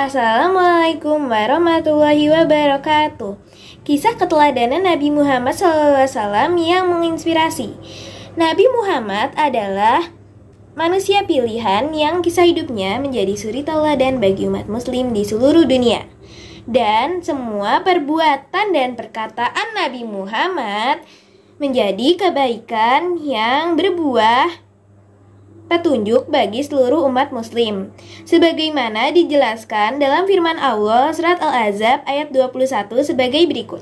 Assalamualaikum warahmatullahi wabarakatuh. Kisah keteladanan Nabi Muhammad SAW yang menginspirasi. Nabi Muhammad adalah manusia pilihan yang kisah hidupnya menjadi suri teladan bagi umat muslim di seluruh dunia. Dan semua perbuatan dan perkataan Nabi Muhammad menjadi kebaikan yang berbuah petunjuk bagi seluruh umat muslim, sebagaimana dijelaskan dalam firman Allah surat Al-Ahzab ayat 21 sebagai berikut.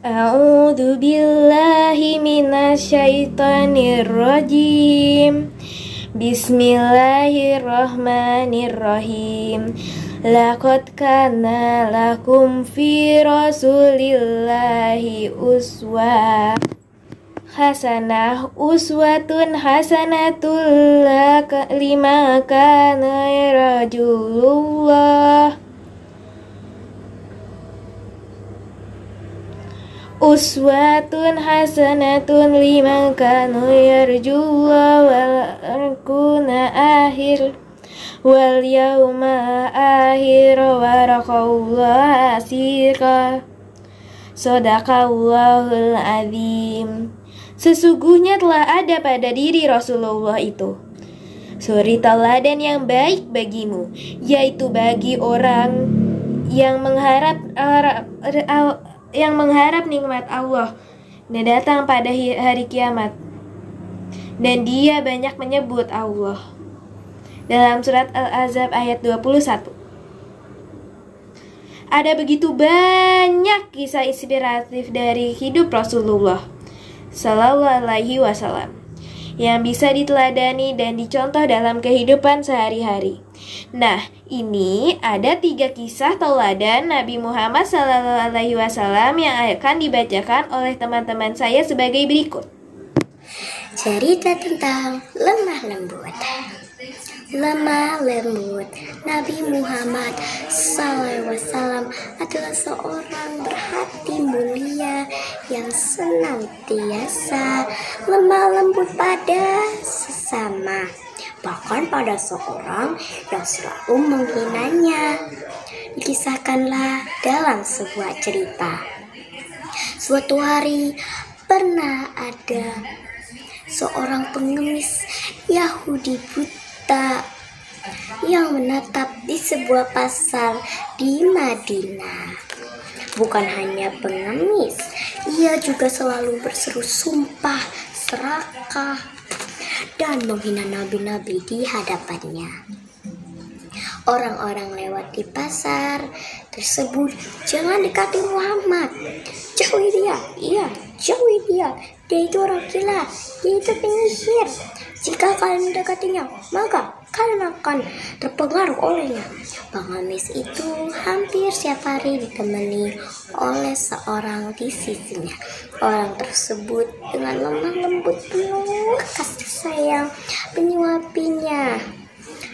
A'udzu billahi minasyaitonir rajim. Bismillahirrahmanirrahim. Laqad kana lakum fi rasulillahi uswatun hasanatul lima kana rajulullah uswatun hasanatun liman kana yarjullah wal yawma akhir wa raqallahu asira. Shadaqallahul azim. Sesungguhnya telah ada pada diri Rasulullah itu suri teladan yang baik bagimu, yaitu bagi orang yang mengharap nikmat Allah dan datang pada hari kiamat, dan dia banyak menyebut Allah. Dalam surat Al-Ahzab ayat 21. Ada begitu banyak kisah inspiratif dari hidup Rasulullah Sallallahu Alaihi Wasallam yang bisa diteladani dan dicontoh dalam kehidupan sehari-hari. Nah, ini ada 3 kisah teladan Nabi Muhammad Sallallahu Alaihi Wasallam yang akan dibacakan oleh teman-teman saya sebagai berikut. Cerita tentang lemah lembut. Lemah lembut. Nabi Muhammad SAW adalah seorang berhati mulia yang senantiasa lemah lembut pada sesama, bahkan pada seorang yang selalu menghinanya. Dikisahkanlah dalam sebuah cerita. Suatu hari pernah ada seorang pengemis Yahudi buta yang menetap di sebuah pasar di Madinah. Bukan hanya pengemis, ia juga selalu berseru sumpah serakah dan menghina nabi-nabi di hadapannya. Orang-orang lewat di pasar tersebut, "Jangan dekati Muhammad, jauhi dia, jauhi dia. Dia itu orang gila, dia itu penyihir. Jika kalian mendekatinya, maka kalian akan terpengaruh olehnya." Pengemis itu hampir setiap hari ditemani oleh seorang di sisinya. Orang tersebut dengan lemah lembut penuh kasih sayang menyuapinya.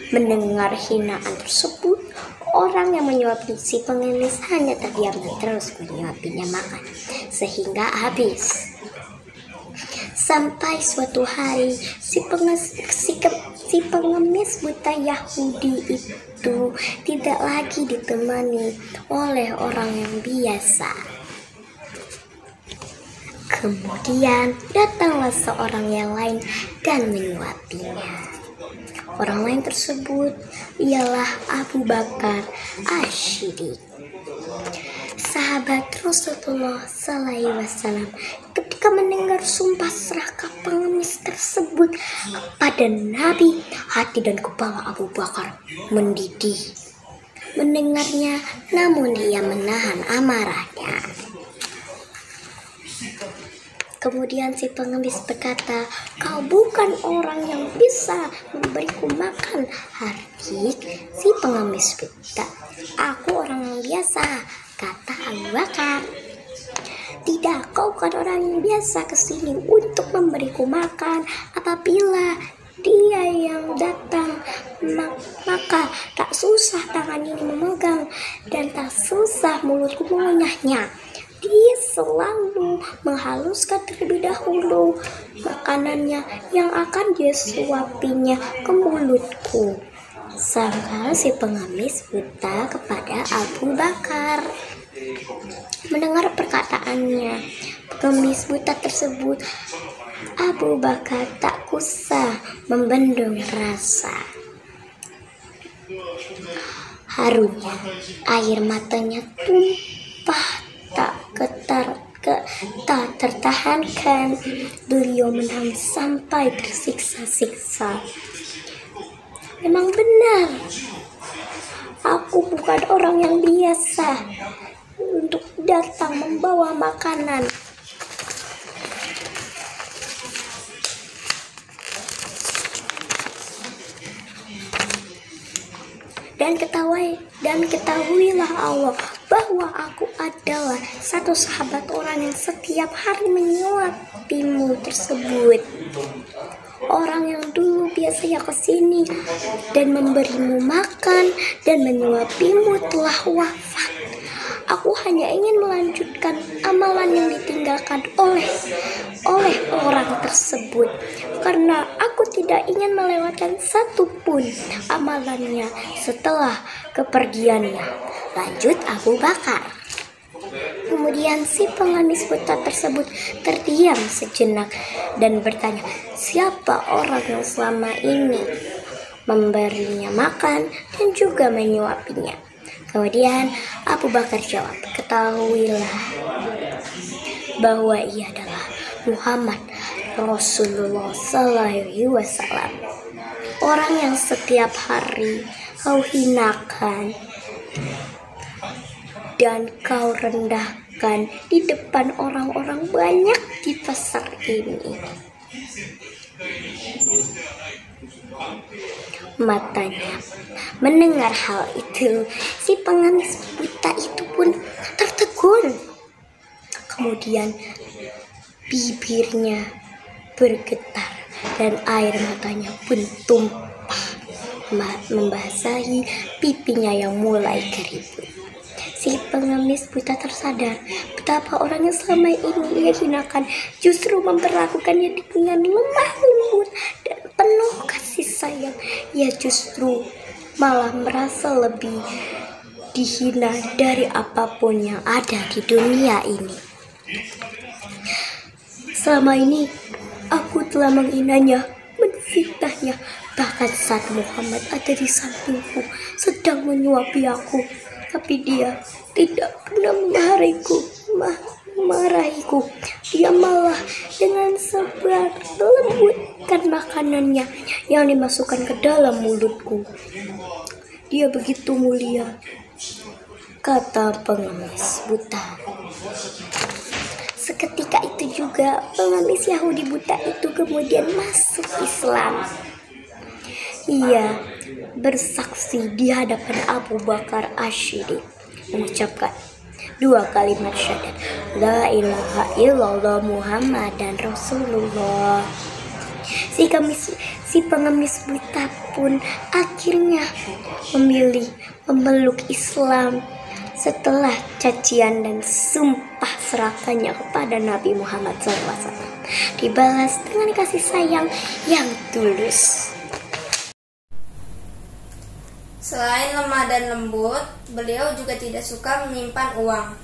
Mendengar hinaan tersebut, orang yang menyuapi si pengemis hanya terdiam dan terus menyuapinya makan sehingga habis. Sampai suatu hari si pengemis buta Yahudi itu tidak lagi ditemani oleh orang yang biasa. Kemudian datanglah seorang yang lain dan menyuapinya. Orang lain tersebut ialah Abu Bakar Asy-Siddiq, sahabat Rasulullah SAW. Ketika mendengar sumpah serakah pengemis tersebut kepada Nabi, hati dan kepala Abu Bakar mendidih mendengarnya, namun ia menahan amarahnya. Kemudian si pengemis berkata, "Kau bukan orang yang bisa memberiku makan." Hardik si pengemis berkata, "Aku orang yang biasa," kata Abu Bakar. "Tidak, kau bukan orang yang biasa kesini untuk memberiku makan. Apabila dia yang datang, maka tak susah tangan ini memegang dan tak susah mulutku mengunyahnya. Dia selalu menghaluskan terlebih dahulu makanannya yang akan dia suapinya ke mulutku. Sangkal si pengemis buta kepada Abu Bakar. Mendengar perkataannya, pengemis buta tersebut, Abu Bakar tak kusah membendung rasa harunya. Air matanya tumpah tak tertahankan. Beliau menangis sampai tersiksa-siksa. Memang benar, aku bukan orang yang biasa untuk datang membawa makanan. Dan ketahuilah Allah bahwa aku adalah satu sahabat orang yang setiap hari menyuapimu tersebut. Orang yang dulu biasanya kesini dan memberimu makan dan menyuapimu telah wafat. Aku hanya ingin melanjutkan amalan yang ditinggalkan oleh orang tersebut, karena aku tidak ingin melewatkan satupun amalannya setelah kepergiannya. Lanjut Abu Bakar. Kemudian si pengemis buta tersebut terdiam sejenak dan bertanya, siapa orang yang selama ini memberinya makan dan juga menyuapinya? Kemudian Abu Bakar jawab, ketahuilah bahwa ia adalah Muhammad Rasulullah SAW, orang yang setiap hari kau hinakan dan kau rendahkan di depan orang-orang banyak di pasar ini. Matanya mendengar hal itu, si pengemis buta itu pun tertegun. Kemudian bibirnya bergetar dan air matanya pun tumpah membasahi pipinya yang mulai keriput. Si pengemis buta tersadar betapa orang yang selama ini ia hinakan justru memperlakukannya dengan lemah lembut dan penuh kasih sayang. Ia justru malah merasa lebih dihina dari apapun yang ada di dunia ini. Selama ini aku telah menghinanya, menfitnahnya, bahkan saat Muhammad ada di sampingku sedang menyuapi aku, tapi dia tidak pernah memarahiku. Dia malah dengan sabar lembutkan makanannya yang dimasukkan ke dalam mulutku. Dia begitu mulia, kata pengemis buta. Seketika itu juga pengemis Yahudi buta itu kemudian masuk Islam. Ia bersaksi di hadapan Abu Bakar Asy-Siddiq, mengucapkan 2 kalimat syahadat, la ilaha illallah Muhammadan Rasulullah. Si pengemis buta pun akhirnya memilih memeluk Islam setelah cacian dan sumpah serakannya kepada Nabi Muhammad SAW dibalas dengan kasih sayang yang tulus. Selain lemah dan lembut, beliau juga tidak suka menyimpan uang.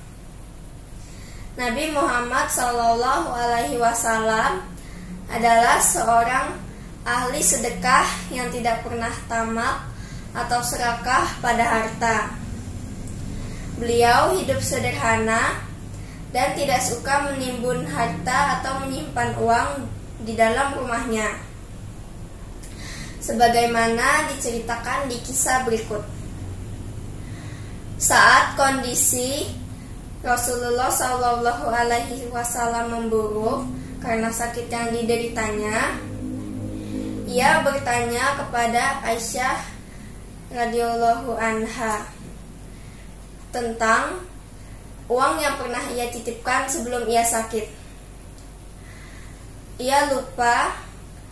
Nabi Muhammad SAW adalah seorang ahli sedekah yang tidak pernah tamak atau serakah pada harta. Beliau hidup sederhana dan tidak suka menimbun harta atau menyimpan uang di dalam rumahnya, sebagaimana diceritakan di kisah berikut. Saat kondisi Rasulullah SAW memburuk karena sakit yang dideritanya, ia bertanya kepada Aisyah radhiyallahu anha tentang uang yang pernah ia titipkan sebelum ia sakit. Ia lupa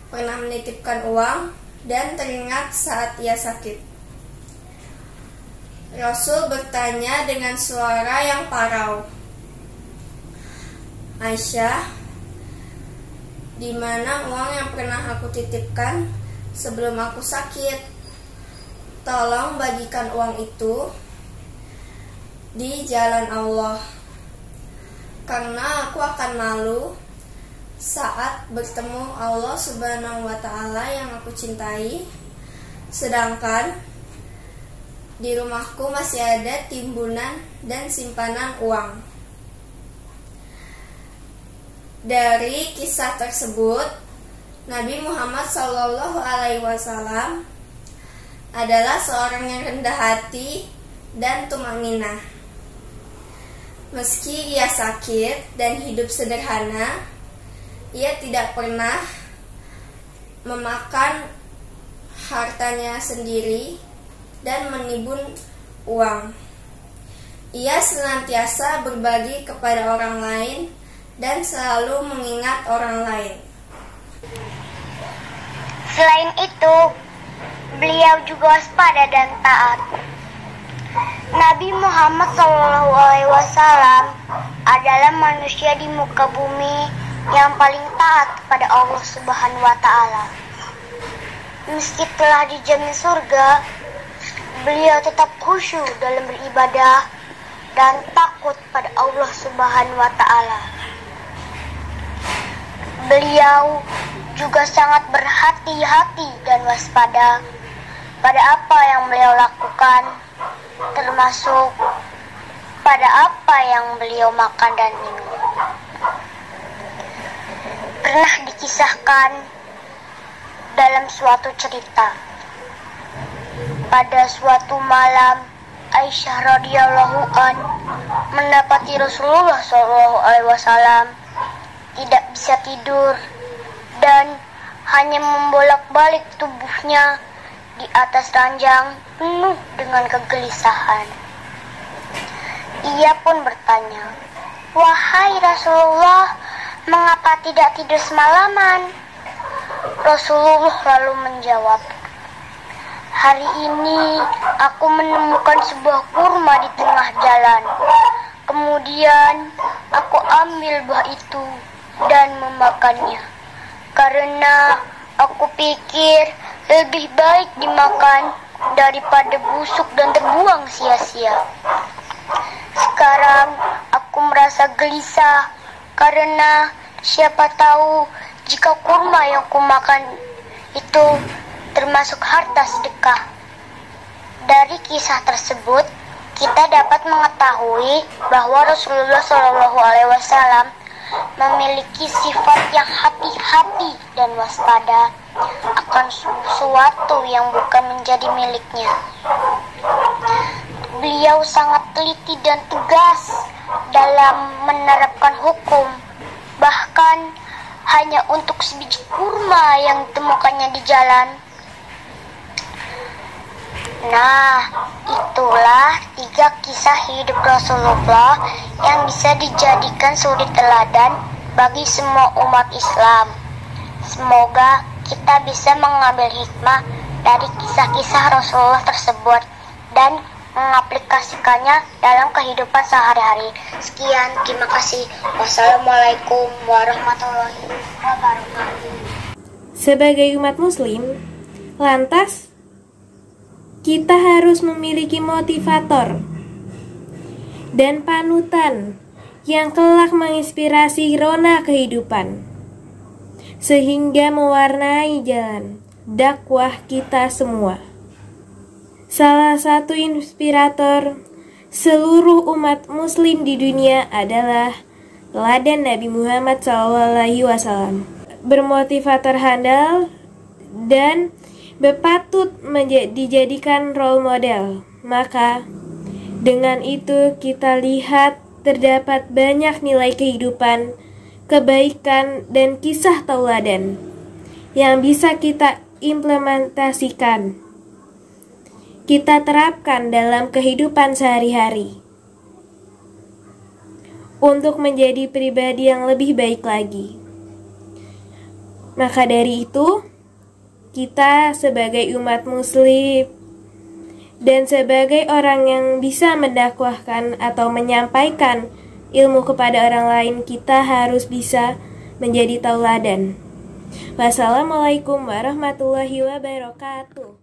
pernah menitipkan uang dan teringat saat ia sakit. Rasul bertanya dengan suara yang parau, Aisyah, di mana uang yang pernah aku titipkan sebelum aku sakit? tolong bagikan uang itu di jalan Allah, karena aku akan malu saat bertemu Allah Subhanahu wa Ta'ala yang aku cintai, sedangkan di rumahku masih ada timbunan dan simpanan uang. Dari kisah tersebut, Nabi Muhammad SAW adalah seorang yang rendah hati dan tumaninah. Meski ia sakit dan hidup sederhana, ia tidak pernah memakan hartanya sendiri dan menimbun uang. Ia senantiasa berbagi kepada orang lain dan selalu mengingat orang lain. Selain itu, beliau juga waspada dan taat. Nabi Muhammad SAW adalah manusia di muka bumi yang paling taat kepada Allah Subhanahu wa Ta'ala. Meski telah dijamin surga, beliau tetap khusyuk dalam beribadah dan takut pada Allah Subhanahu wa Ta'ala. Beliau juga sangat berhati-hati dan waspada pada apa yang beliau lakukan, termasuk pada apa yang beliau makan dan minum. Pernah dikisahkan dalam suatu cerita, pada suatu malam Aisyah radhiyallahu an mendapati Rasulullah SAW tidak bisa tidur dan hanya membolak-balik tubuhnya di atas ranjang penuh dengan kegelisahan. Ia pun bertanya, "Wahai Rasulullah, mengapa tidak tidur semalaman?" Rasulullah lalu menjawab, "Hari ini aku menemukan sebuah kurma di tengah jalan. Kemudian aku ambil buah itu dan memakannya, karena aku pikir lebih baik dimakan daripada busuk dan terbuang sia-sia. Sekarang aku merasa gelisah karena siapa tahu jika kurma yang kumakan itu termasuk harta sedekah." Dari kisah tersebut, kita dapat mengetahui bahwa Rasulullah SAW memiliki sifat yang hati-hati dan waspada akan sesuatu yang bukan menjadi miliknya. Beliau sangat teliti dan tegas dalam menerapkan hukum, bahkan hanya untuk sebiji kurma yang ditemukannya di jalan. Nah, itulah 3 kisah hidup Rasulullah yang bisa dijadikan suri teladan bagi semua umat Islam. Semoga kita bisa mengambil hikmah dari kisah-kisah Rasulullah tersebut dan mengaplikasikannya dalam kehidupan sehari-hari. Sekian, terima kasih. Wassalamualaikum warahmatullahi wabarakatuh. Sebagai umat muslim, lantas kita harus memiliki motivator dan panutan yang kelak menginspirasi rona kehidupan, sehingga mewarnai jalan dakwah kita semua. Salah satu inspirator seluruh umat muslim di dunia adalah teladan Nabi Muhammad SAW. Bermotivator handal dan berpatut dijadikan role model. Maka dengan itu kita lihat terdapat banyak nilai kehidupan, kebaikan, dan kisah tauladan yang bisa kita implementasikan, kita terapkan dalam kehidupan sehari-hari untuk menjadi pribadi yang lebih baik lagi. Maka dari itu, kita sebagai umat muslim dan sebagai orang yang bisa mendakwahkan atau menyampaikan ilmu kepada orang lain, kita harus bisa menjadi tauladan. Wassalamualaikum warahmatullahi wabarakatuh.